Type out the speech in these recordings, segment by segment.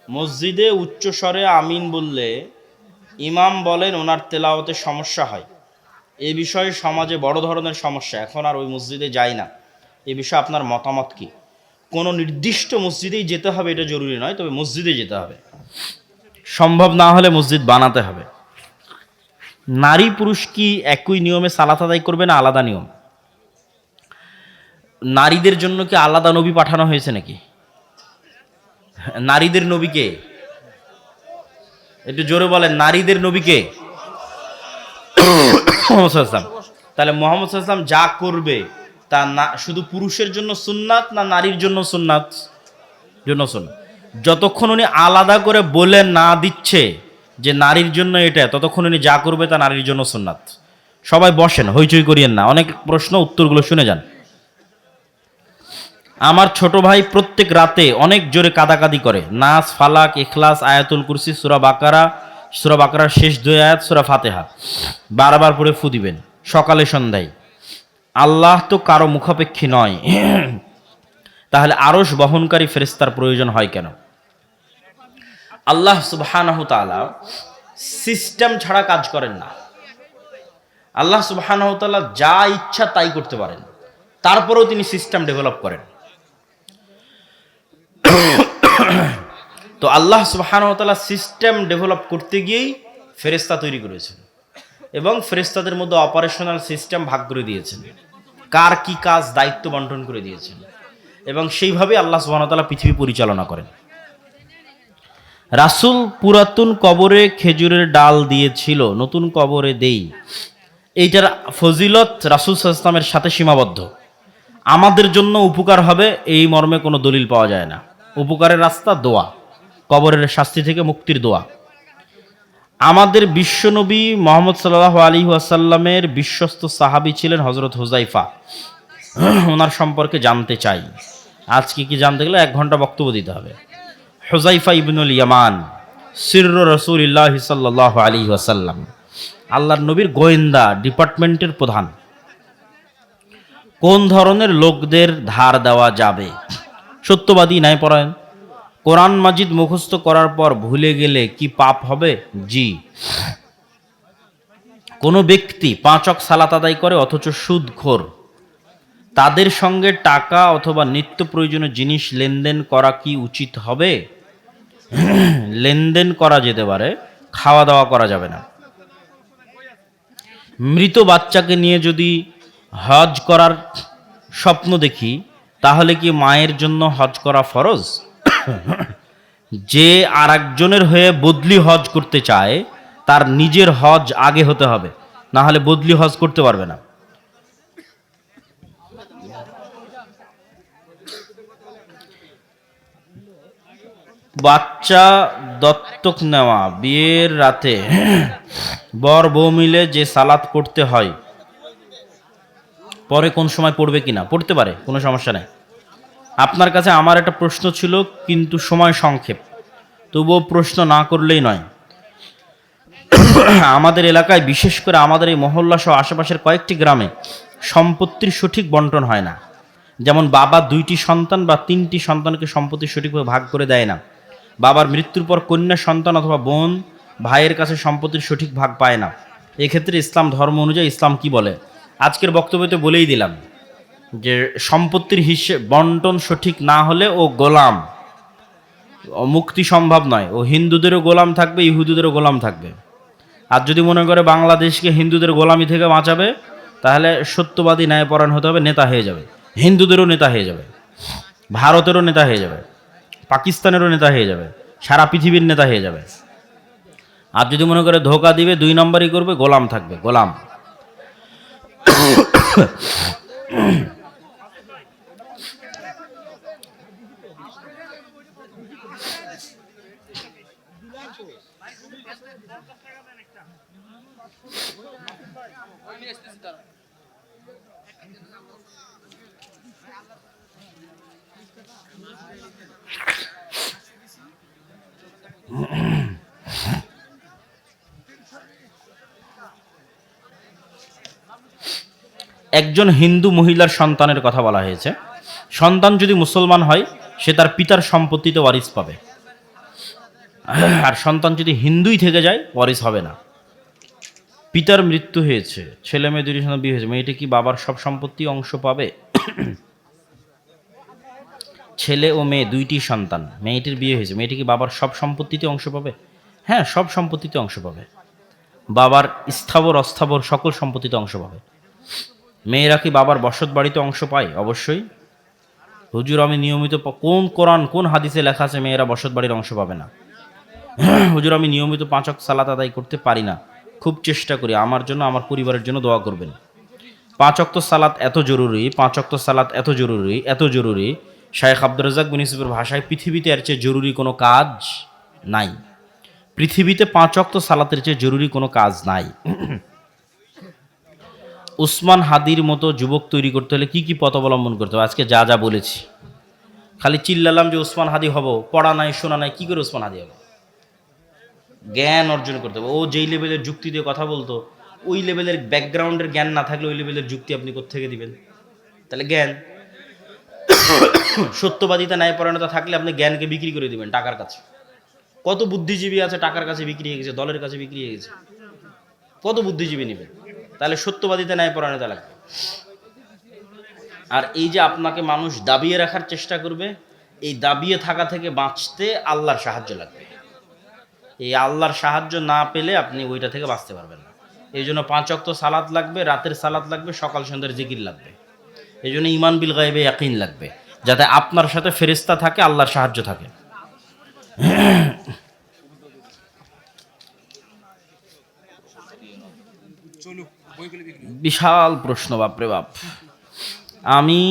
মসজিদে উচ্চস্বরে আমিন বললে ইমাম বলেন ওনার তেলাওয়াতে সমস্যা হয়, এ বিষয়ে সমাজে বড় ধরনের সমস্যা, এখন আর ওই মসজিদে যাই না, এ বিষয়ে আপনার মতামত কি? কোনো নির্দিষ্ট মসজিদেই যেতে হবে এটা জরুরি নয়, তবে মসজিদে যেতে হবে, সম্ভব না হলে মসজিদ বানাতে হবে। নারী পুরুষ কি একই নিয়মে সালাত আদায় করবে না আলাদা নিয়ম? নারীদের জন্য কি আলাদা নবী পাঠানো হয়েছে নাকি? নারীদের নবীকে একটু জোরে বলেন, নারীদের নবীকে? তাহলে মোহাম্মদ সাল্লাল্লাহু আলাইহি ওয়াসাল্লাম যা করবে তা না শুধু পুরুষের জন্য সুন্নাত না নারীর জন্য সুন্নাত? জন্য সুন্নাত। যতক্ষণ উনি আলাদা করে বলে না দিচ্ছে যে নারীর জন্য এটা, ততক্ষণ উনি যা করবে তা নারীর জন্য সুন্নাত। সবাই বসেন, হইচই করিয়েন না, অনেক প্রশ্ন, উত্তরগুলো শুনে যান। আমার ছোট ভাই প্রত্যেক রাতে অনেক জোরে কাদাকাদি করে, নাস, ফালাক, ইখলাস, আয়াতুল কুরসি, সূরা বাকারার শেষ 2 আয়াত, সূরা ফাতিহা বারবার পড়ে ফু দিবেন সকালে সন্ধ্যায়। আল্লাহ তো কারো মুখাপেক্ষী নয়, তাহলে আরশ বহনকারী ফেরেশতার প্রয়োজন হয় কেন? আল্লাহ সুবহানাহু তাআলা সিস্টেম ছাড়া কাজ করেন না। আল্লাহ সুবহানাহু তাআলা যা ইচ্ছা তাই করতে পারেন, তারপরেও তিনি সিস্টেম ডেভেলপ করেন। তো আল্লাহ সুবহানাহু ওয়া তাআলা সিস্টেম ডেভেলপ করতে গিয়েই ফেরেশতা তৈরি করেছেন এবং ফেরেশতাদের মধ্যে অপারেশনাল সিস্টেম ভাগ করে দিয়েছেন, কার কি কাজ দায়িত্ব বন্টন করে দিয়েছেন, এবং সেইভাবে আল্লাহ সুবহানাহু ওয়া তাআলা পৃথিবী পরিচালনা করেন। রাসূল পুরাতন কবরে খেজুরের ডাল দিয়েছিল, নতুন কবরে দেই, এইটার ফজিলত রাসূল সাল্লাল্লাহু আলাইহি ওয়াসাল্লামের সাথে সীমাবদ্ধ। আমাদের জন্য উপকার হবে এই মর্মে কোনো দলিল পাওয়া যায় না। উপকারের রাস্তা দোয়া, কবরের শাস্তি থেকে মুক্তির দোয়া। আমাদের বিশ্বনবী মুহাম্মদ সাল্লাল্লাহু আলাইহি ওয়াসাল্লামের বিশ্বস্ত সাহাবী ছিলেন হযরত হুযায়ফা, ওনার সম্পর্কে জানতে চাই। আজকে কি জানতে গেলে 1 ঘন্টা বক্তব্য দিতে হবে। হুযায়ফা ইবনুল ইয়ামান সিররু রাসূলিল্লাহ সাল্লাল্লাহু আলাইহি ওয়াসাল্লাম, আল্লাহর নবীর গোয়েন্দা ডিপার্টমেন্টের প্রধান। কোন ধরনের লোকদের ধার দেওয়া যাবে? সত্যবাদী, ন্যায়পরায়ণ। কোরআন মাজিদ মুখস্থ করার পর ভুলে গেলে কি পাপ হবে? জি। কোনো ব্যক্তি 5 ওয়াক্ত সালাত আদায় করে অথচ সুদখোর, তাদের সঙ্গে টাকা অথবা নিত্য প্রয়োজনীয় জিনিস লেনদেন করা কি উচিত হবে? লেনদেন করা যেতে পারে, খাওয়া দাওয়া করা যাবে না। মৃত বাচ্চাকে নিয়ে যদি হজ করার স্বপ্ন দেখি, তাহলে কি মায়ের জন্য হজ করা ফরজ? যে আর একজনের হয়ে বদলি হজ করতে চায়, তার নিজের হজ আগে হতে হবে, না হলে বদলি হজ করতে পারবে না। বাচ্চা দত্তক নেওয়া, বিয়ের রাতে বর বউ মিলে যে সালাত পড়তে হয়, পরে কোন সময় পড়বে কিনা? পড়তে পারে, কোনো সমস্যা নেই। আপনার কাছে আমার একটা প্রশ্ন ছিল, কিন্তু সময় সংক্ষেপ, তবুও প্রশ্ন না করলেই নয়। আমাদের এলাকায়, বিশেষ করে আমাদের এই মহল্লা সহ আশেপাশের কয়েকটি গ্রামে সম্পত্তির সঠিক বন্টন হয় না। যেমন বাবা 2টি সন্তান বা 3টি সন্তানকে সম্পত্তি সঠিকভাবে ভাগ করে দেয় না। বাবার মৃত্যুর পর কন্যা সন্তান অথবা বোন ভাইয়ের কাছে সম্পত্তির সঠিক ভাগ পায় না। এক্ষেত্রে ইসলাম ধর্ম অনুযায়ী ইসলাম কি বলে? আজকের বক্তব্যতে বলেই দিলাম যে সম্পত্তির হিসেব বন্টন সঠিক না হলে ও গোলাম, মুক্তি সম্ভব নয়। ও হিন্দুদেরও গোলাম থাকবে, ইহুদিদেরও গোলাম থাকবে। আর যদি মনে করে বাংলাদেশকে হিন্দুদের গোলামি থেকে বাঁচাবে, তাহলে সত্যবাদী, ন্যায়পরায়ণ হতে হবে, নেতা হয়ে যাবে, হিন্দুদেরও নেতা হয়ে যাবে, ভারতেরও নেতা হয়ে যাবে, পাকিস্তানেরও নেতা হয়ে যাবে, সারা পৃথিবীর নেতা হয়ে যাবে। আর যদি মনে করে ধোকা দিবে, 2 নম্বরই করবে, গোলাম থাকবে, গোলাম। একজন হিন্দু মহিলার সন্তানের কথা বলা হয়েছে। সন্তান যদি মুসলমান হয়, সে তার পিতার সম্পত্তিতে ওয়ারিস পাবে। আর সন্তান যদি হিন্দুই থেকে যায় ওয়ারিস হবে না। পিতার মৃত্যু হয়েছে, ছেলে মেয়ে দুইটির সঙ্গে বিয়ে হয়েছে, মেয়েটি কি বাবার সব সম্পত্তি অংশ পাবে? ছেলে ও মেয়ে দুইটি সন্তান, মেয়েটির বিয়ে হয়েছে, মেয়েটি কি বাবার সব সম্পত্তিতে অংশ পাবে? হ্যাঁ, সব সম্পত্তিতে অংশ পাবে, বাবার স্থাবর অস্থাবর সকল সম্পত্তিতে অংশ পাবে। মেয়েরা কি বাবার বসত বাড়িতে অংশ পায়? অবশ্যই। হুজুর আমি নিয়মিত কোন কোরআন কোন হাদিসে লেখা আছে মেয়েরা বসত বাড়ির অংশ পাবে না? হুজুর আমি নিয়মিত 5 ওয়াক্ত সালাত আদায় করতে পারি না, খুব চেষ্টা করি, আমার জন্য আমার পরিবারের জন্য দোয়া করবেন। 5 ওয়াক্ত সালাত এত জরুরি, 5 ওয়াক্ত সালাত এত জরুরি, এত জরুরি, শায়েখ আব্দুর রাজ্জাক বিন ইউসুফের ভাষায় পৃথিবীতে এর চেয়ে জরুরি কোনো কাজ নাই। পৃথিবীতে 5 ওয়াক্ত সালাতের চেয়ে জরুরি কোনো কাজ নাই। উসমান হাদির মতো যুবক তৈরি করতে হলে কি কি পথ অবলম্বন করতে হবে? আজকে যা যা বলেছি। খালি চিল্লালাম যে উসমান হাদি হব, পড়া নাই শোনা নাই, কি করে উসমান হাদি হবে? জ্ঞান অর্জন করতে হবে। ও যেই লেভেলের যুক্তি দিয়ে কথা বলতো, ওই লেভেলের ব্যাকগ্রাউন্ডের জ্ঞান না থাকলে ওই লেভেলের যুক্তি আপনি কোত্থেকে দিবেন? তাহলে জ্ঞান, সত্যবাদিতা ন্যায়পরায়ণতা থাকলে আপনি জ্ঞানকে বিক্রি করে দিবেন টাকার কাছে। কত বুদ্ধিজীবী আছে টাকার কাছে বিক্রি হয়ে গেছে, দলের কাছে বিক্রি হয়ে গেছে, কত বুদ্ধিজীবী নেবেন? তাহলে সত্যবাদিতা ন্যায়পরায়ণতা লাগবে। আর এই যে আপনাকে মানুষ দাবিয়ে রাখার চেষ্টা করবে, এই দাবিয়ে থাকা থেকে বাঁচতে আল্লাহর সাহায্য লাগবে। এই আল্লাহর সাহায্য না পেলে আপনি ওইটা থেকে বাঁচতে পারবেন না। এই জন্য 5 ওয়াক্ত সালাত লাগবে, রাতের সালাত লাগবে, সকাল সন্ধ্যার জিকির লাগবে। এই জন্য ঈমান বিল গায়বে ইয়াকিন লাগবে, যাতে আপনার সাথে ফেরেশতা থাকে, আল্লাহর সাহায্য থাকে। বিশাল প্রশ্ন, বাপরে বাপ। আমি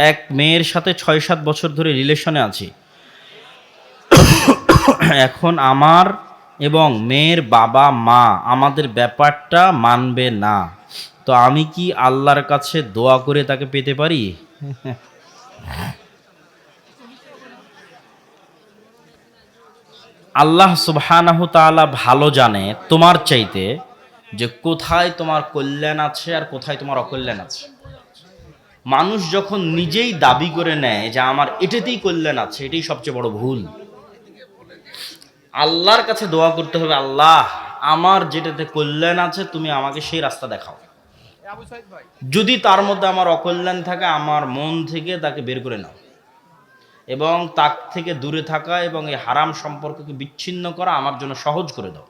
এক মেয়ের সাথে 6-7 বছর ধরে রিলেশনে আছি। এখন আমার এবং মেয়ের বাবা মা আমাদের ব্যাপারটা মানবে না, তো আমি কি আল্লাহর কাছে দোয়া করে তাকে পেতে পারি? আল্লাহ সুবহানাহু তাআলা ভালো জানে তোমার চাইতে যে কোথায় তোমার কল্যাণ আছে আর কোথায় তোমার অকল্যাণ আছে। মানুষ যখন নিজেই দাবি করে নেয় যে আমার এটাতেই কল্যাণ আছে, এটাই সবচেয়ে বড় ভুল। আল্লাহর কাছে দোয়া করতে হবে, আল্লাহ আমার যেটাতে কল্যাণ আছে তুমি আমাকে সেই রাস্তা দেখাও। যদি তার মধ্যে আমার অকল্যাণ থাকে, আমার মন থেকে তাকে বের করে নাও এবং তার থেকে দূরে থাকা এবং এই হারাম সম্পর্ককে বিচ্ছিন্ন করা আমার জন্য সহজ করে দাও।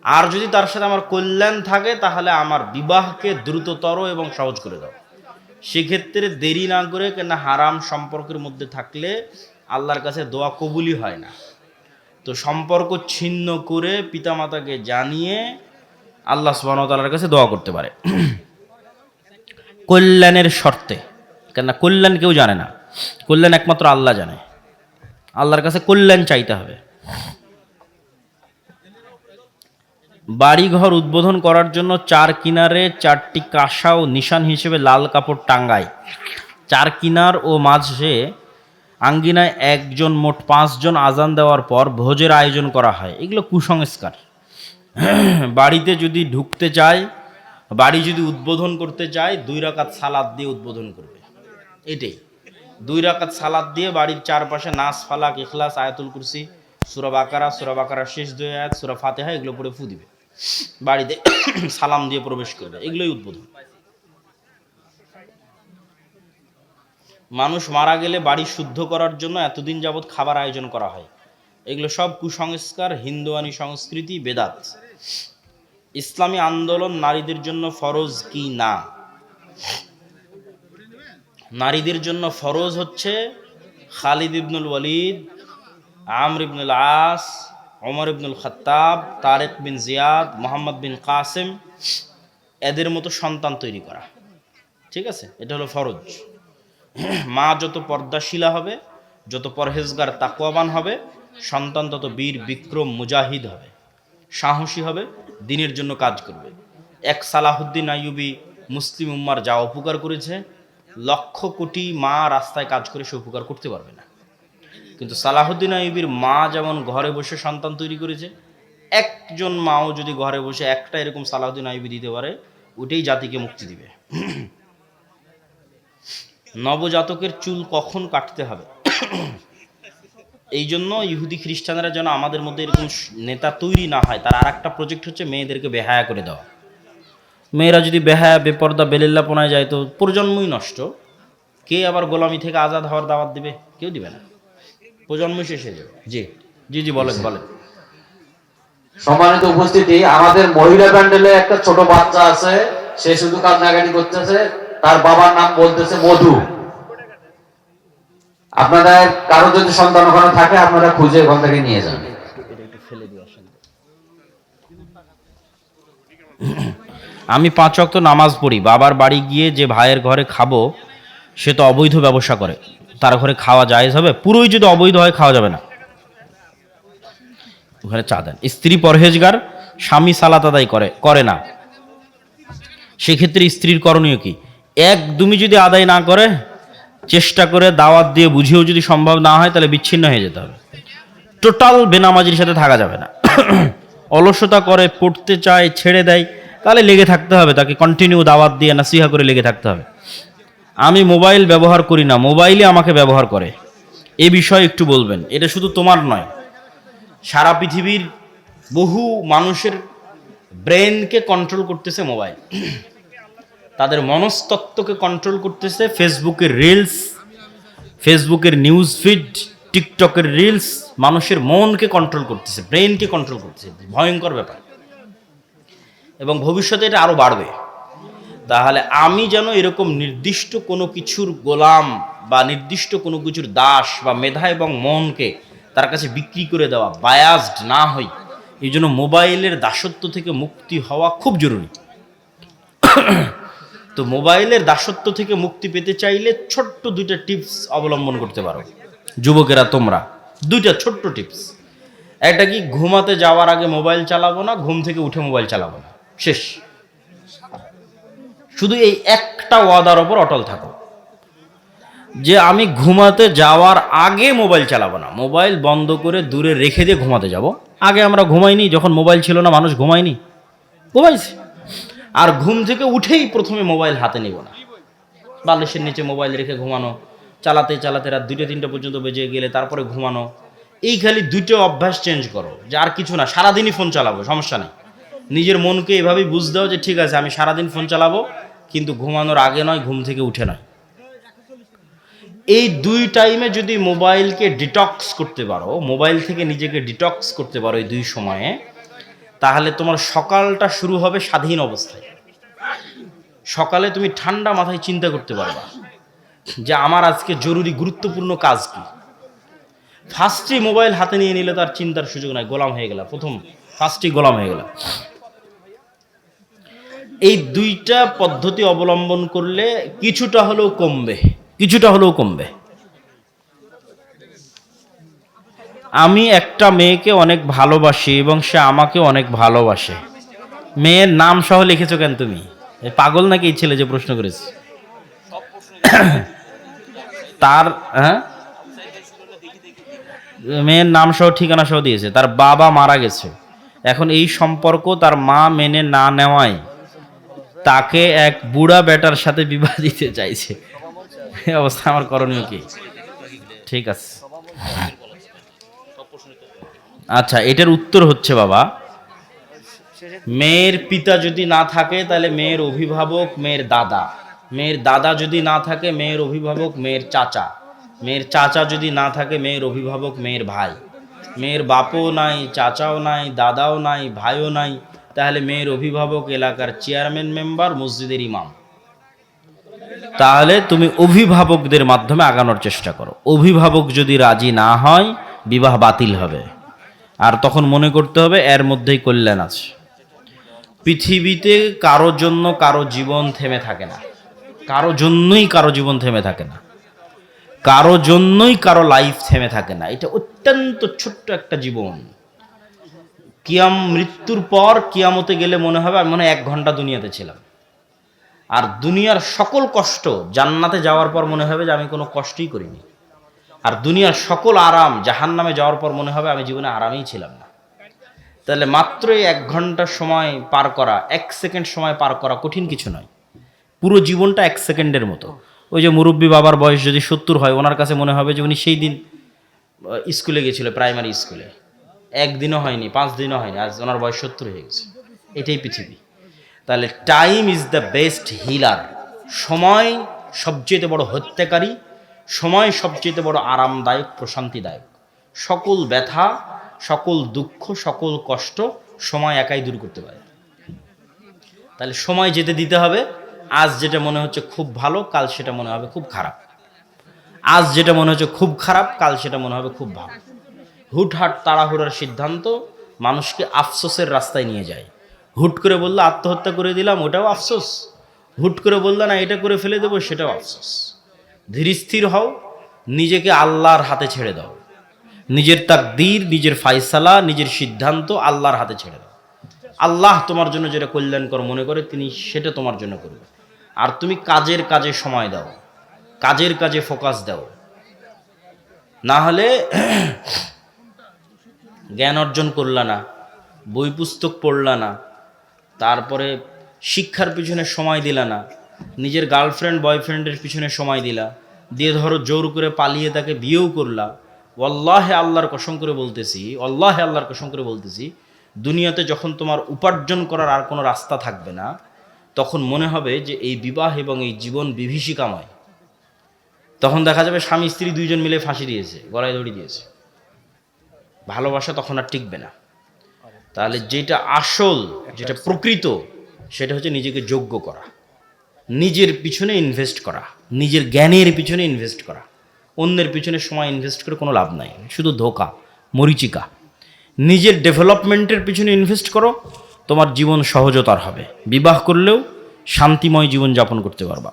আর যদি তার সাথে আমার কল্যাণ থাকে, তাহলে আমার বিবাহকে দ্রুততর এবং সহজ করে দাও। সেক্ষেত্রে দেরি না করে, কেন হারাম সম্পর্কের মধ্যে থাকলে আল্লাহর কাছে দোয়া কবুলই হয় না। তো সম্পর্ক ছিন্ন করে পিতামাতাকে জানিয়ে আল্লাহ সুবহানাহু ওয়া তাআলার কাছে দোয়া করতে পারে কল্যাণের শর্তে। কেন কল্যাণ কেউ জানে না, কল্যাণ একমাত্র আল্লাহ জানে। আল্লাহর কাছে কল্যাণ চাইতে হবে। বাড়িঘর উদ্বোধন করার জন্য 4 কিনারে 4টি কাঁসা ও নিশান হিসেবে লাল কাপড় টাঙ্গায়। 4 কিনার ও মাঝে আঙ্গিনায় একজন, মোট 5 জন আজান দেওয়ার পর ভোজের আয়োজন করা হয়। এগুলো কুসংস্কার। বাড়িতে যদি ঢুকতে চায়, বাড়ি যদি উদ্বোধন করতে চায়, 2 রাকাত সালাত দিয়ে উদ্বোধন করবে। এটাই 2 রাকাত সালাত দিয়ে বাড়ির চারপাশে নাস, ফালাক, ইখলাস, আয়াতুল কুরসি, সূরা বাকারা শেষ 2 আয়াত, সূরা ফাতিহা এগুলো পড়ে ফু দিবে, বাড়িতে সালাম দিয়ে প্রবেশ করবে। এগুলোই উদ্বোধন। মানুষ মারা গেলে বাড়ি শুদ্ধ করার জন্য এতদিন যাবৎ খাবার আয়োজন করা হয়। এগুলো সব কুসংস্কার, হিন্দুয়ানি সংস্কৃতি, বেদাত। ইসলামী আন্দোলন নারীদের জন্য ফরজ কি না? নারীদের জন্য ফরজ হচ্ছে খালিদ ইবনুল ওয়ালিদ, আমর ইবনুল আস, ওমর ইবনুল খাত্তাব, তারেক বিন জিয়াদ, মোহাম্মদ বিন কাসেম, এদের মতো সন্তান তৈরি করা। ঠিক আছে, এটা হলো ফরজ। মা যত পর্দাশীলা হবে, যত পরহেজগার তাকওয়াবান হবে, সন্তান তত বীর বিক্রম মুজাহিদ হবে, সাহসী হবে, দিনের জন্য কাজ করবে। এক সালাহুদ্দিন আইয়ুবী মুসলিম উম্মার যা উপকার করেছে, 1,00,000 কোটি মা রাস্তায় কাজ করে সে উপকার করতে পারবে না। কিন্তু সালাহুদ্দিন আইয়ুবীর মা যেমন ঘরে বসে সন্তান তৈরি করেছে, একজন মাও যদি ঘরে বসে একটা এরকম সালাহুদ্দিন আইয়ুবী দিতে পারে, ওটাই জাতিকে মুক্তি দিবে। নবজাতকের চুল কখন কাটতে হবে? এই জন্য ইহুদি খ্রিস্টানরা যেন আমাদের মধ্যে এরকম নেতা তৈরি না হয়, তার আর একটা প্রজেক্ট হচ্ছে মেয়েদেরকে বেহায়া করে দেওয়া। মেয়েরা যদি বেহায়া বেপর্দা বেলেল্লাপনায় যায় তো প্রজন্মই নষ্ট। কে আবার গোলামি থেকে আজাদ হওয়ার দাওয়াত দিবে? কেউ দিবে না, প্রজন্ম শেষ হয়ে যাবে। জি জি জি, বলেন বলেন। সম্মানিত উপস্থিতি, আমাদের মহিলা প্যান্ডেলে একটা ছোট বাচ্চা আছে, সে শুধু কান্নাকাটি করতেছে, তার বাবার নাম বলতেছে মধু। আপনাদের কারো যদি সন্তান ওখানে থাকে, আপনারা খুঁজে ওখান থেকে নিয়ে যান। আমি 5 ওয়াক্ত নামাজ পড়ি, বাবার বাড়ি গিয়ে যে ভাইয়ের ঘরে খাবো সে তো অবৈধ ব্যবসা করে, তার ঘরে খাওয়া জায়েজ হবে? পুরোই যদি অবৈধ হয় খাওয়া যাবে না, ওখানে চা দেন। স্ত্রী পরহেজগার, স্বামী সালাত আদায় করে না, সেক্ষেত্রে স্ত্রীর করণীয় কি? একদমই যদি আদায় না করে, চেষ্টা করে দাওয়াত দিয়ে বুঝিয়েও যদি সম্ভব না হয়, তাহলে বিচ্ছিন্ন হয়ে যেতে হবে। টোটাল বেনামাজির সাথে থাকা যাবে না। অলসতা করে, পড়তে চায়, ছেড়ে দেয়, তাহলে লেগে থাকতে হবে, তাকে কন্টিনিউ দাওয়াত দিয়ে নাসিহা করে লেগে থাকতে হবে। আমি মোবাইল ব্যবহার করি না, মোবাইলই আমাকে ব্যবহার করে, এ বিষয়ে একটু বলবেন। এটা শুধু তোমার নয়, সারা পৃথিবীর বহু মানুষের ব্রেনকে কন্ট্রোল করতেছে মোবাইল, তাদের মনস্তত্ত্বকে কন্ট্রোল করতেছে ফেসবুকের রিলস, ফেসবুকের নিউজ ফিড, টিকটকের রিলস মানুষের মনকে কন্ট্রোল করতেছে, ব্রেনকে কন্ট্রোল করতেছে। ভয়ঙ্কর ব্যাপার, এবং ভবিষ্যতে এটা আরও বাড়বে। তাহলে আমি যেন এরকম নির্দিষ্ট কোনো কিছুর গোলাম বা নির্দিষ্ট কোনো কিছুর দাস বা মেধা এবং মনকে তার কাছে বিক্রি করে দেওয়া, বায়াসড না হই, এই জন্য মোবাইলের দাসত্ব থেকে মুক্তি হওয়া খুব জরুরি। তো মোবাইলের দাসত্ব থেকে মুক্তি পেতে চাইলে ছোট্ট 2টা টিপস অবলম্বন করতে পারো যুবকেরা তোমরা। 2টা ছোট্ট টিপস। একটা কি, ঘুমাতে যাওয়ার আগে মোবাইল চালাবো না, ঘুম থেকে উঠে মোবাইল চালাবো না, শেষ। শুধু এই একটা ওয়াদার ওপর অটল থাকো যে আমি ঘুমাতে যাওয়ার আগে মোবাইল চালাবো না, মোবাইল বন্ধ করে দূরে রেখে দিয়ে ঘুমাতে যাব। আগে আমরা ঘুমাইনি, যখন মোবাইল ছিল না মানুষ ঘুমায়নি, ঘুমাইছে। আর ঘুম থেকে উঠেই প্রথমে মোবাইল হাতে নিব না, বালিশের নিচে মোবাইল রেখে ঘুমানো, চালাতে চালাতে রাত 2টা-3টা পর্যন্ত বেজে গেলে তারপরে ঘুমানো। এই খালি 2টো অভ্যাস চেঞ্জ করো, যে আর কিছু না, সারাদিনই ফোন চালাবো, সমস্যা নেই। নিজের মনকে এভাবেই বুঝ দাও যে ঠিক আছে আমি সারাদিন ফোন চালাবো, কিন্তু ঘুমানোর আগে নয়, ঘুম থেকে উঠে নয়। এই 2 টাইমে যদি মোবাইলকে ডিটক্স করতে পারো, মোবাইল থেকে নিজেকে ডিটক্স করতে পারো এই 2 সময়ে, তাহলে তোমার সকালটা শুরু হবে স্বাধীন অবস্থায়। সকালে তুমি ঠান্ডা মাথায় চিন্তা করতে পারবা যে আমার আজকে জরুরি গুরুত্বপূর্ণ কাজ কি। ফার্স্টই মোবাইল হাতে নিয়ে নিলে তার চিন্তার সুযোগ নাই, গোলাম হয়ে গেল, ফার্স্টই গোলাম হয়ে গেল। এই 2টা পদ্ধতি অবলম্বন করলে কিছুটা হলেও কমবে। আমি একটা মেয়েকে অনেক ভালোবাসি এবং সে আমাকে অনেক ভালোবাসে। মেয়ের নাম সহ লিখেছো কেন তুমি? পাগল নাকি এই ছেলে যে প্রশ্ন করেছে? তার মেয়ের নাম সহ ঠিকানা সহ দিয়েছে, তার বাবা মারা গেছে। এখন এই সম্পর্ক তার মা মেনে না নেওয়ায় তাকে এক বুড়া বেটার সাথে বিবাহ দিতে চাইছে। এই অবস্থা আমার করণীয় কি? ঠিক আছে, আচ্ছা, এটার উত্তর হচ্ছে বাবা, মেয়ের পিতা যদি না থাকে তাহলে মেয়ের অভিভাবক মেয়ের দাদা, মেয়ের দাদা যদি না থাকে মেয়ের অভিভাবক মেয়ের চাচা, মেয়ের চাচা যদি না থাকে মেয়ের অভিভাবক মেয়ের ভাই, মেয়ের বাপও নাই, চাচাও নাই, দাদাও নাই, ভাইও নাই, তাহলে মেয়ের অভিভাবক এলাকার চেয়ারম্যান মেম্বার, মসজিদের ইমাম। তাহলে তুমি অভিভাবকদের মাধ্যমে আগানোর চেষ্টা করো। অভিভাবক যদি রাজি না হয় বিবাহ বাতিল হবে, আর তখন মনে করতে হবে এর মধ্যেই কল্যাণ আছে। পৃথিবীতে কারো জন্য কারো জীবন থেমে থাকে না, কারো জন্যই কারো জীবন থেমে থাকে না, কারো জন্যই কারো লাইফ থেমে থাকে না। এটা অত্যন্ত ছোট্ট একটা জীবন। মৃত্যুর পর কিয়ামতে গেলে মনে হবে আমি 1 ঘন্টা দুনিয়াতে ছিলাম, আর দুনিয়ার সকল কষ্ট জান্নাতে যাওয়ার পর মনে হবে যে আমি কোনো কষ্টই করিনি, আর দুনিয়ার সকল আরাম জাহান্নামে যাওয়ার পর মনে হবে আমি জীবনে আরামেই ছিলাম না। তাহলে মাত্র 1 ঘন্টা সময় পার করা, 1 সেকেন্ড সময় পার করা কঠিন কিছু নয়। পুরো জীবনটা 1 সেকেন্ডের মতো। ওই যে মুরব্বী বাবার বয়স যদি 70 হয়, ওনার কাছে মনে হবে যে উনি সেই দিন স্কুলে গেছিল, প্রাইমারি স্কুলে, একদিনও হয়নি, 5 দিনও হয়নি, আজ ওনার বয়স 70 হয়ে গেছে। এটাই পৃথিবী। তাহলে time is the best healer. সময় সবচেয়ে বড় হত্যাকারী, সময় সবচেয়ে বড় আরামদায়ক, প্রশান্তিদায়ক। সকল ব্যথা, সকল দুঃখ, সকল কষ্ট সময় একাই দূর করতে পারে। তাহলে সময় যেতে দিতে হবে। আজ যেটা মনে হচ্ছে খুব ভালো, কাল সেটা মনে হবে খুব খারাপ। আজ যেটা মনে হচ্ছে খুব খারাপ, কাল সেটা মনে হবে খুব ভালো। হুটহাট তাড়াহুড়ার সিদ্ধান্ত মানুষকে আফসোসের রাস্তায় নিয়ে যায়। হুট করে বললো আত্মহত্যা করে দিলাম, ওটাও আফসোস। হুট করে বললো না এটা করে ফেলে দেবো, সেটাও আফসোস। ধীর স্থির হও, নিজেকে আল্লাহর হাতে ছেড়ে দাও। নিজের তাকদীর, নিজের ফায়সালা, নিজের সিদ্ধান্ত আল্লাহর হাতে ছেড়ে দাও। আল্লাহ তোমার জন্য যেটা কল্যাণকর মনে করে তিনি সেটা তোমার জন্য করবে। আর তুমি কাজের কাজে সময় দাও, কাজের কাজে ফোকাস দাও। না হলে জ্ঞান অর্জন করলা না, বই পুস্তক পড়লা না, তারপরে শিক্ষার পিছনে সময় দিলা না, নিজের গার্লফ্রেন্ড বয়ফ্রেন্ডের পিছনে সময় দিলা, দিয়ে ধরো জোর করে পালিয়ে তাকে বিয়েও করলা। আল্লাহে আল্লাহর কসম করে বলতেছি, আল্লাহে আল্লাহর কসম করে বলতেছি, দুনিয়াতে যখন তোমার উপার্জন করার আর কোনো রাস্তা থাকবে না, তখন মনে হবে যে এই বিবাহ এবং এই জীবন বিভীষিকাময়। তখন দেখা যাবে স্বামী স্ত্রী দুইজন মিলে ফাঁসি দিয়েছে, গলায় দড়ি দিয়েছে। ভালোবাসা তখন আর টিকবে না। তাহলে যেটা আসল, যেটা প্রকৃত, সেটা হচ্ছে নিজেকে যোগ্য করা, নিজের পিছনে ইনভেস্ট করা, নিজের জ্ঞানের পিছনে ইনভেস্ট করা। অন্যের পিছনে সময় ইনভেস্ট করে কোনো লাভ নাই, শুধু ধোঁকা, মরিচিকা। নিজের ডেভেলপমেন্টের পিছনে ইনভেস্ট করো, তোমার জীবন সহজতর হবে। বিবাহ করলেও শান্তিময় জীবন যাপন করতে পারবা।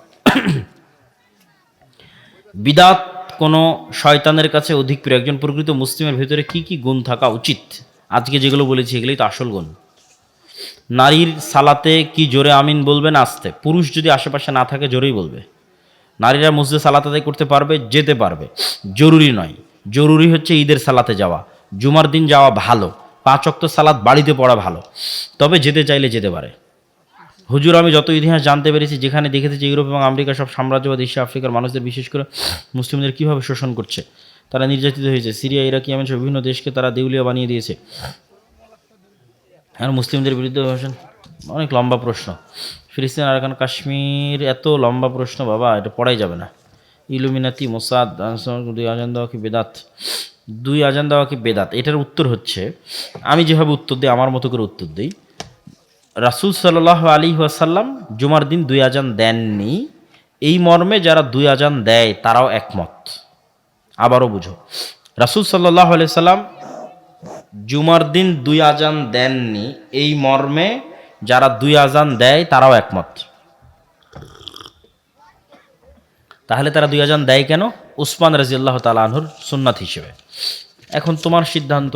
বিদাত কোনো শয়তানের কাছে অধিক প্রিয়। একজন প্রকৃত মুসলিমের ভিতরে কি কি গুণ থাকা উচিত? আজকে যেগুলো বলেছি এগুলোই তো আসল গুণ। নারীর সালাতে কি জোরে আমিন বলবেন? আস্তে। পুরুষ যদি আশেপাশে না থাকে জোরেই বলবে। নারীরা মসজিদে সালাত আদায় করতে পারবে, যেতে পারবে, জরুরি নয়। জরুরি হচ্ছে ঈদের সালাতে যাওয়া, জুমার দিন যাওয়া ভালো, 5 ওয়াক্ত সালাত বাড়িতে পড়া ভালো, তবে যেতে চাইলে যেতে পারে। হুজুর, আমি যত ইতিহাস জানতে পেরেছি, যেখানে দেখেছি যে ইউরোপ এবং আমেরিকা সব সাম্রাজ্যবাদ এশিয়া আফ্রিকার মানুষদের, বিশেষ করে মুসলিমদের কীভাবে শোষণ করছে, তারা নির্যাতিত হয়েছে। সিরিয়া, ইরাক, ইয়েমেন সহ বিভিন্ন দেশকে তারা দেউলিয়া বানিয়ে দিয়েছে। আর মুসলিমদের বিরুদ্ধে ভাষণ, অনেক লম্বা প্রশ্ন। ফিলিস্তিন, আরাকান, কাশ্মীর, এত লম্বা প্রশ্ন বাবা, এটা পড়াই যাবে না। ইলুমিনাতি, মোসাদ, 2 আজান দেওয়া কি বেদাত? 2 আজান দেওয়া কি বেদাত? এটার উত্তর হচ্ছে, আমি যেভাবে উত্তর দিই, আমার মতো করে উত্তর দিই। রাসূল সাল্লাল্লাহু আলাইহি ওয়াসাল্লাম জুমার দিন 2 আজান দেননি, এই মর্মে যারা 2 আজান দেয় তারাও একমত। আবারও বুঝো, রাসূল সাল্লাল্লাহু আলাইহি সাল্লাম জুমার দিন 2 আজান দেননি, এই মর্মে যারা 2 আজান দেয় তারাও একমত। তাহলে তারা 2 আজান দেয় কেন? উসমান রাদিয়াল্লাহু তাআলা আনহুর সুন্নাত হিসেবে। এখন তোমার সিদ্ধান্ত,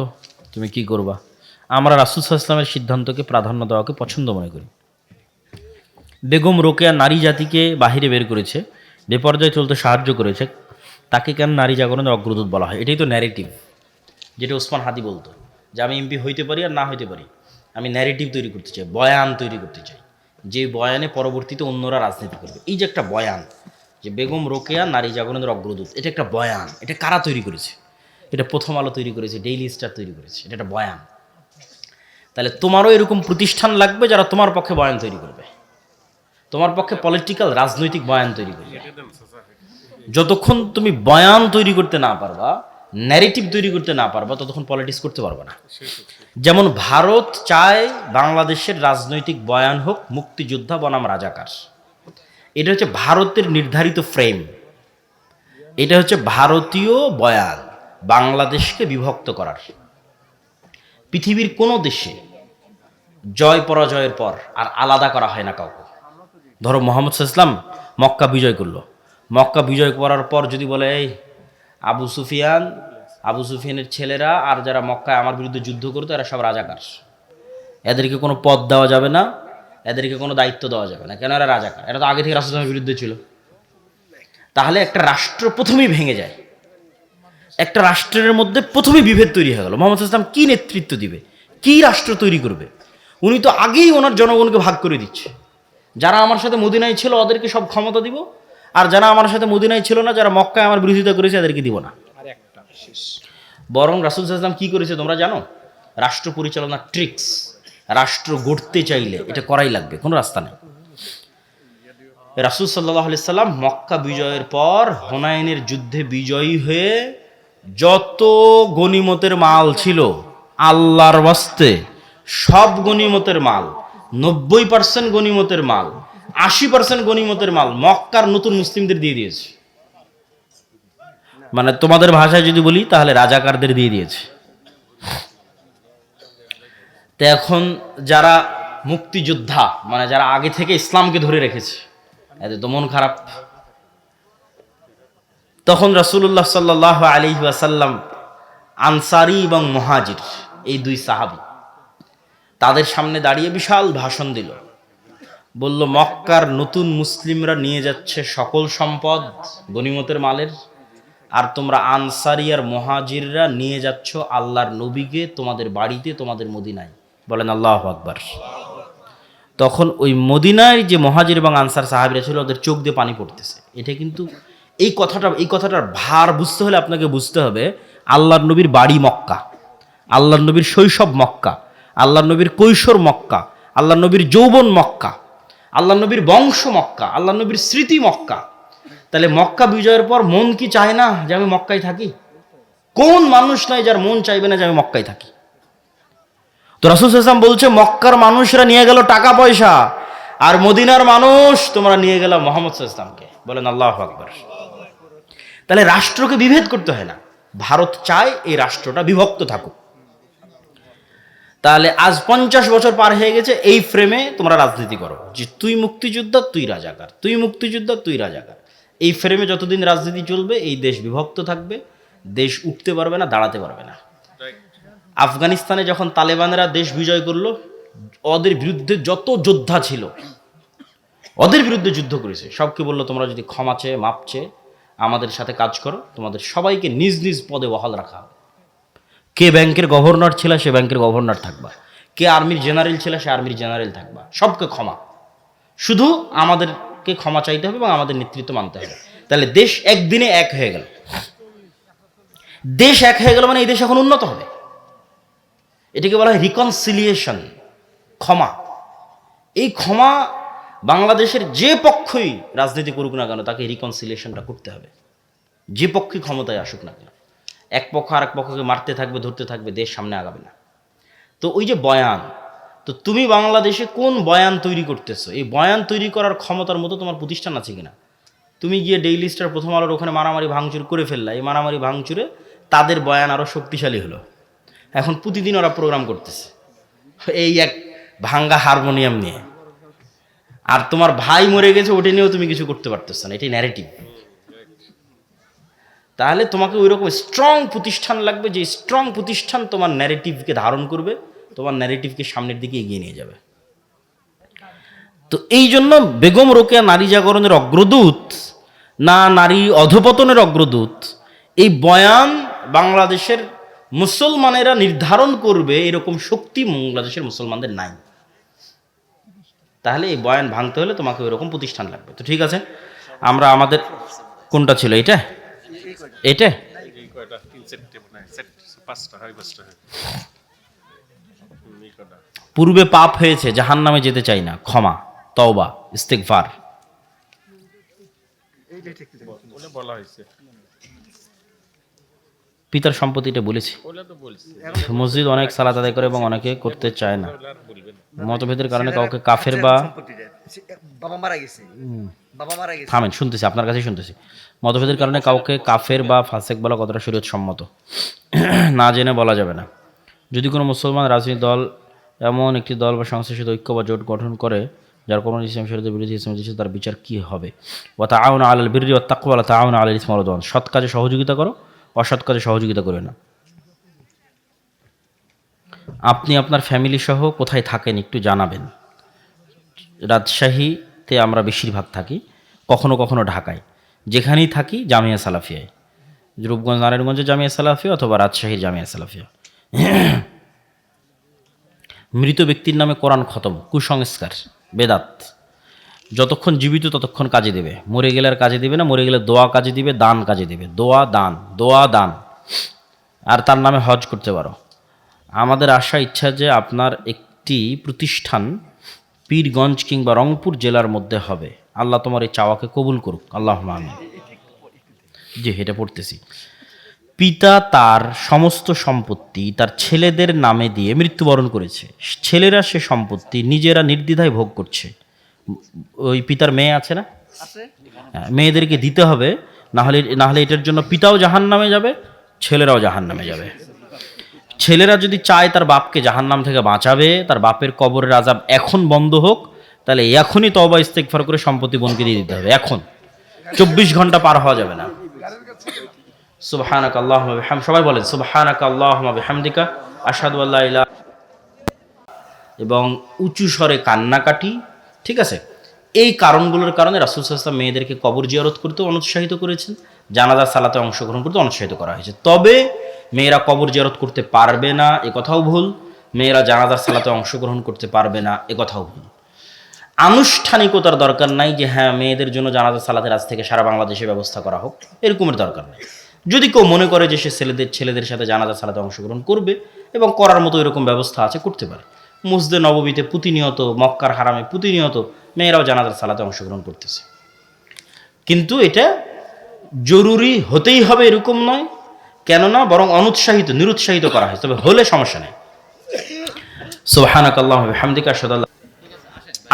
তুমি কি করবা। আমরা রাসূল সাল্লাল্লাহু আলাইহি ওয়াসাল্লামের সিদ্ধান্তকে প্রাধান্য দেওয়াকে পছন্দ মনে করি। বেগম রোকেয়া নারী জাতিকে বাহিরে বের করেছে, বেপর্যায় চলতে সাহায্য করেছে, তাকে কেন নারী জাগরণের অগ্রদূত বলা হয়? এটাই তো ন্যারেটিভ, যেটা ওসমান হাদি বলতো, যে আমি এমপি হইতে পারি আর না হইতে পারি, আমি ন্যারেটিভ তৈরি করতে চাই, বয়ান তৈরি করতে চাই, যে বয়ানে পরবর্তীতে অন্যরা রাজনীতি করবে। এই যে একটা বয়ান, যে বেগম রোকেয়া নারী জাগরণের অগ্রদূত, এটা একটা বয়ান। এটা কারা তৈরি করেছে? এটা প্রথম আলো তৈরি করেছে, ডেইলি স্টার তৈরি করেছে। এটা একটা বয়ান। তাহলে তোমারও এরকম প্রতিষ্ঠান লাগবে যারা তোমার পক্ষে বয়ান তৈরি করবে, তোমার পক্ষে পলিটিক্যাল, রাজনৈতিক বয়ান তৈরি করবে। যতক্ষণ তুমি বয়ান তৈরি করতে না পারবা, ন্যারেটিভ তৈরি করতে না পারবা, ততক্ষণ পলিটিক্স করতে পারবা না। যেমন ভারত চায় বাংলাদেশের রাজনৈতিক বয়ান হোক মুক্তিযোদ্ধা বনাম রাজাকার। এটা হচ্ছে ভারতের নির্ধারিত ফ্রেম, এটা হচ্ছে ভারতীয় বয়ান বাংলাদেশকে বিভক্ত করার। পৃথিবীর কোনো দেশে জয় পরাজয়ের পর আর আলাদা করা হয় না কাউকে। ধরো মুহাম্মদ সাল্লাল্লাহু আলাইহি ওয়াসাল্লাম মক্কা বিজয় করলো, মক্কা বিজয় করার পর যদি বলে এই আবু সুফিয়ানের ছেলেরা আর যারা মক্কায় আমার বিরুদ্ধে যুদ্ধ করতো এরা সব রাজাকার, এদেরকে কোনো পদ দেওয়া যাবে না, এদেরকে কোনো দায়িত্ব দেওয়া যাবে না, কেন এরা রাজাকার, এরা তো আগে থেকে রাসূলের বিরুদ্ধে ছিল। তাহলে একটা রাষ্ট্র প্রথমেই ভেঙে যায়, একটা রাষ্ট্রের মধ্যে প্রথমেই বিভেদ তৈরি হয়ে গেল। মুহাম্মদ সাল্লাল্লাহু আলাইহি ওয়াসাল্লাম কি নেতৃত্ব দিবে, কি রাষ্ট্র তৈরি করবে? উনি তো আগেই ওনার জনগণকে ভাগ করে দিচ্ছে, যারা আমার সাথে মদিনায় ছিল ওদেরকে সব ক্ষমতা দিব, আর যারা আমার সাথে মদিনায় ছিল না, যারা মক্কায় আমার বিরোধিতা করেছে এদেরকে দিব না। বরং রাসূল সাল্লাল্লাহু আলাইহি ওয়াসাল্লাম কি করেছে তোমরা জানো? রাষ্ট্র পরিচালনার ট্রিক্স, রাষ্ট্র গড়তে চাইলে এটা করাই লাগবে, কোনো রাস্তা নেই। রাসূল সাল্লাল্লাহু আলাইহি সাল্লাম মক্কা বিজয়ের পর হুনাইনের যুদ্ধে বিজয়ী হয়ে যত গনিমতের মাল ছিল আল্লাহর ওয়াস্তে সব গনিমতের মাল, 90% গনিমতের মাল, 80% গনিমতের মাল মক্কার নতুন মুসলিমদের দিয়ে দিয়েছে। মানে তোমাদের ভাষায় যদি বলি তাহলে রাজাকারদের দিয়ে দিয়েছে। তো এখন যারা মুক্তিযোদ্ধা, মানে যারা আগে থেকে ইসলামকে ধরে রেখেছে, এদের তো মন খারাপ। তখন রাসূলুল্লাহ সাল্লাল্লাহু আলাইহি ওয়াসাল্লাম আনসারী এবং মুহাজির এই দুই সাহাবী তাদের সামনে দাঁড়িয়ে বিশাল ভাষণ দিল। বলল, মক্কার নতুন মুসলিমরা নিয়ে যাচ্ছে সকল সম্পদ গনিমতের মালের, আর তোমরা আনসারী আর মুহাজিররা নিয়ে যাচ্ছ আল্লাহর নবীকে তোমাদের বাড়িতে, তোমাদের মদিনায়। বলেন আল্লাহু আকবার। তখন ওই মদিনায় যে মুহাজির এবং আনসার সাহাবীরা ছিল ওদের চোখ দিয়ে পানি পড়তেছে। এটা কিন্তু এই কথাটার ভার বুঝতে হলে আপনাকে বুঝতে হবে আল্লাহর নবীর বাড়ি মক্কা, আল্লাহর নবীর শৈশব মক্কা, আল্লাহর নবীর কৈশোর মক্কা, আল্লাহর নবীর যৌবন মক্কা, আল্লাহর নবীর বংশ মক্কা, আল্লাহর নবীর স্মৃতি মক্কা। তাহলে মক্কা বিজয়ের পর মন কি চায় না যে আমি মক্কায় থাকি? কোন মানুষ নাই যার মন চাইবে না যে আমি মক্কায় থাকি? তো রাসূল সাল্লাল্লাহু আলাইহি ওয়াসাল্লাম বলছে, মক্কার মানুষরা নিয়ে গেল টাকা পয়সা, আর মদিনার মানুষ তোমরা নিয়ে গেল মুহাম্মদ সাল্লাল্লাহু আলাইহি ওয়াসাল্লামকে। বলেন আল্লাহু আকবার। তাহলে রাষ্ট্রকে বিভেদ করতে হয় না। ভারত চায় এই রাষ্ট্রটা বিভক্ত থাকুক। তাহলে আজ 50 বছর পার হয়ে গেছে, এই ফ্রেমে তোমরা রাজনীতি করো যে তুই মুক্তিযোদ্ধা, তুই রাজাকার, তুই মুক্তিযোদ্ধা, তুই রাজাকার। এই ফ্রেমে যতদিন রাজনীতি চলবে এই দেশ বিভক্ত থাকবে, দেশ উঠতে পারবে না, দাঁড়াতে পারবে না। আফগানিস্তানে যখন তালেবানরা দেশ বিজয় করলো, ওদের বিরুদ্ধে যত যোদ্ধা ছিল ওদের বিরুদ্ধে যুদ্ধ করেছে। সবকে বললো, তোমরা যদি ক্ষমা চেয়ে মাপ চেয়ে আমাদের সাথে কাজ করো, তোমাদের সবাইকে নিজ নিজ পদে বহাল রাখা হবে। কে ব্যাংকের গভর্নর ছিল সে ব্যাংকের গভর্নর থাকবা, কে আর্মির জেনারেল ছিল সে আর্মির জেনারেল থাকবা, সবকে ক্ষমা। শুধু আমাদেরকে ক্ষমা চাইতে হবে এবং আমাদের নেতৃত্ব মানতে হবে। তাহলে দেশ একদিনে এক হয়ে গেল। দেশ এক হয়ে গেল মানে এই দেশ এখন উন্নত হবে। এটাকে বলা হয় রিকনসিলিয়েশন, ক্ষমা। এই ক্ষমা বাংলাদেশের যে পক্ষই রাজনীতি করুক না কেন তাকে রিকনসিলিয়েশনটা করতে হবে, যে পক্ষই ক্ষমতায় আসুক না কেন। এক পক্ষ আর এক পক্ষকে মারতে থাকবে, ধরতে থাকবে, দেশ সামনে আগাবে না। তো ওই যে বয়ান, তো তুমি বাংলাদেশে কোন বয়ান তৈরি করতেছো? এই বয়ান তৈরি করার ক্ষমতার মতো তোমার প্রতিষ্ঠান আছে কিনা? তুমি গিয়ে ডেইলি স্টার, প্রথম আলোর ওখানে মারামারি ভাঙচুর করে ফেললা, এই মারামারি ভাঙচুরে তাদের বয়ান আরও শক্তিশালী হলো। এখন প্রতিদিন ওরা প্রোগ্রাম করতেছে এই এক ভাঙ্গা হারমোনিয়াম নিয়ে, আর তোমার ভাই মরে গেছে ওটা নিয়েও তুমি কিছু করতে পারতেছ না। এটাই ন্যারেটিভ। তাহলে তোমাকে ওই রকম স্ট্রং প্রতিষ্ঠান লাগবে, যে স্ট্রং প্রতিষ্ঠান তোমার ন্যারেটিভকে ধারণ করবে, তোমার ন্যারেটিভকে সামনের দিকে এগিয়ে নিয়ে যাবে। তো এই জন্য বেগম রোকেয়া নারী জাগরণের অগ্রদূত না নারী অধপতনের অগ্রদূত, এই বয়ান বাংলাদেশের মুসলমানেরা নির্ধারণ করবে এরকম শক্তি বাংলাদেশের মুসলমানদের নাই। তাহলে এই বয়ান ভাঙতে হলে তোমাকে ওই রকম প্রতিষ্ঠান লাগবে। তো ঠিক আছে, আমরা আমাদের কোনটা ছিল এটা এটা পূর্বে পাপ হয়েছে, জাহান্নামে যেতে চাই না, ক্ষমা, তওবা, ইস্তেগফার। পিতার সম্পত্তিটা বলেছি। মসজিদ অনেক সালাত আদায় করে এবং অনেকে করতে চায় না। মতভেদের কারণে কাউকে কাফের বা থামেন, শুনতেছি আপনার কাছেই শুনতেছি। মতভেদের কারণে কাউকে কাফের বা ফাসেক বলা কতটা শরীয়ত সম্মত? না জেনে বলা যাবে না। যদি কোনো মুসলমান রাজনৈতিক দল এমন একটি দল বা সংস্থার সাথে ঐক্য বা জোট গঠন করে যার কোনো ইসলাম শরীয়তের বিরোধী, ইসলাম দেশে তার বিচার কি হবে? ওয়া তাআউনু আলাল বিররি ওয়াত তাকওয়া ওয়া তাআউনু আলাল ইসমি ওয়াল উদওয়ান। সৎ কাজে সহযোগিতা করো, অসৎ কাজে সহযোগিতা করবে না। আপনি আপনার ফ্যামিলি সহ কোথায় থাকেন একটু জানাবেন। রাজশাহীতে আমরা বেশিরভাগ থাকি, কখনো কখনো ঢাকায়। যেখানেই থাকি জামিয়া সালাফিয়ায়, রূপগঞ্জ নারায়ণগঞ্জে জামিয়া সালাফিয়া অথবা রাজশাহীর জামিয়া সালাফিয়া। মৃত ব্যক্তির নামে কোরআন খতম কুসংস্কার, বেদাত। যতক্ষণ জীবিত ততক্ষণ কাজে দেবে, মরে গেলে আর কাজে দেবে না। মরে গেলে দোয়া কাজে দিবে, দান কাজে দেবে। দোয়া দান, দোয়া দান। আর তার নামে হজ করতে পারো। আমাদের আশা ইচ্ছা যে আপনার একটি প্রতিষ্ঠান পীরগঞ্জ কিংবা রংপুর জেলার মধ্যে হবে। আল্লাহ তোমার এই চাওয়াকে কবুল করুক, আল্লাহুম্মা আমিন। জি, এটা পড়তেছি। পিতা তার সমস্ত সম্পত্তি তার ছেলেদের নামে দিয়ে মৃত্যুবরণ করেছে। ছেলেরা সে সম্পত্তি নিজেরা নির্দ্বিধায় ভোগ করছে। ওই পিতার মেয়ে আছে না, হ্যাঁ, মেয়েদেরকে দিতে হবে, না হলে এটার জন্য পিতাও জাহান্নামে যাবে, ছেলেরাও জাহান্নামে যাবে। ছেলেরা যদি চায় তার বাপকে জাহান্নাম থেকে বাঁচাবে, তার বাপের কবরের আযাব এখন বন্ধ হোক, তাহলে এখনই তওবা ইস্তেগফার করে সম্পত্তি বোনকে দিয়ে দিতে হবে। এখন 24 ঘন্টা পার হওয়া যাবে না। সুবহানাকা আল্লাহুম্মা বিহামদিকা, সবাই বলেন সুবহানাকা আল্লাহুম্মা বিহামদিকা আশহাদু আল্লা ইলাহা, এবং উঁচু স্বরে কান্নাকাটি, ঠিক আছে। এই কারণগুলোর কারণে রাসূল সাল্লাল্লাহু আলাইহি ওয়াসাল্লাম মেয়েদেরকে কবর জিয়ারত করতে অনুৎসাহিত করেছেন, জানাজার সালাতে অংশগ্রহণ করতে অনুৎসাহিত করা হয়েছে। তবে মেয়েরা কবর জিয়ারত করতে পারবে না এ কথাও ভুল, মেয়েরা জানাজার সালাতে অংশগ্রহণ করতে পারবে না এ কথাও ভুল। আনুষ্ঠানিকতার দরকার নাই যে হ্যাঁ মেয়েদের জন্য জানাজার সালাতের আজ থেকে সারা বাংলাদেশে ব্যবস্থা করা হোক, এরকমের দরকার নেই। যদি কেউ মনে করে যে সে ছেলেদের সাথে জানাজার সালাতে অংশগ্রহণ করবে এবং করার মতো এরকম ব্যবস্থা আছে, করতে পারে। মসজিদে নববীতে প্রতিনিয়ত, মক্কার হারামে প্রতিনিয়ত মেয়েরাও জানাজার সালাতে অংশগ্রহণ করতেছে। কিন্তু এটা জরুরি হতেই হবে এরকম নয়, কেননা বরং অনুৎসাহিত, নিরুৎসাহিত করা হয়, তবে হলে সমস্যা নেই। সুবহানাকাল্লাহুম্মা ওয়া বিহামদিকা আশহাদু আল্লা।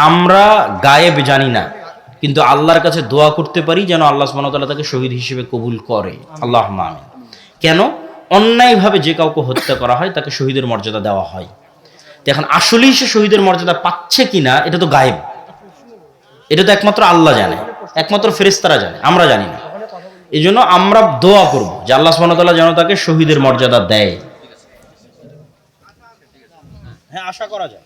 আমরা গায়েব জানি না, কিন্তু আল্লাহর কাছে দোয়া করতে পারি যেন আল্লাহ সুবহানাহু ওয়া তাআলা তাকে শহীদ হিসেবে কবুল করে, আল্লাহুম্মা আমিন। কেন? অন্যায়ভাবে যে কাউকে হত্যা করা হয় তাকে শহীদের মর্যাদা দেওয়া হয়। তো এখন আসলেই সে শহীদের মর্যাদা পাচ্ছে কিনা এটা তো গায়েব, এটা তো একমাত্র আল্লাহ জানে, একমাত্র ফেরেশতারা জানে, আমরা জানি না। এই জন্য আমরা দোয়া করব যে আল্লাহ সুবহানাহু ওয়া তাআলা যেন তাকে শহীদের মর্যাদা দেয়। হ্যাঁ, আশা করা যায়।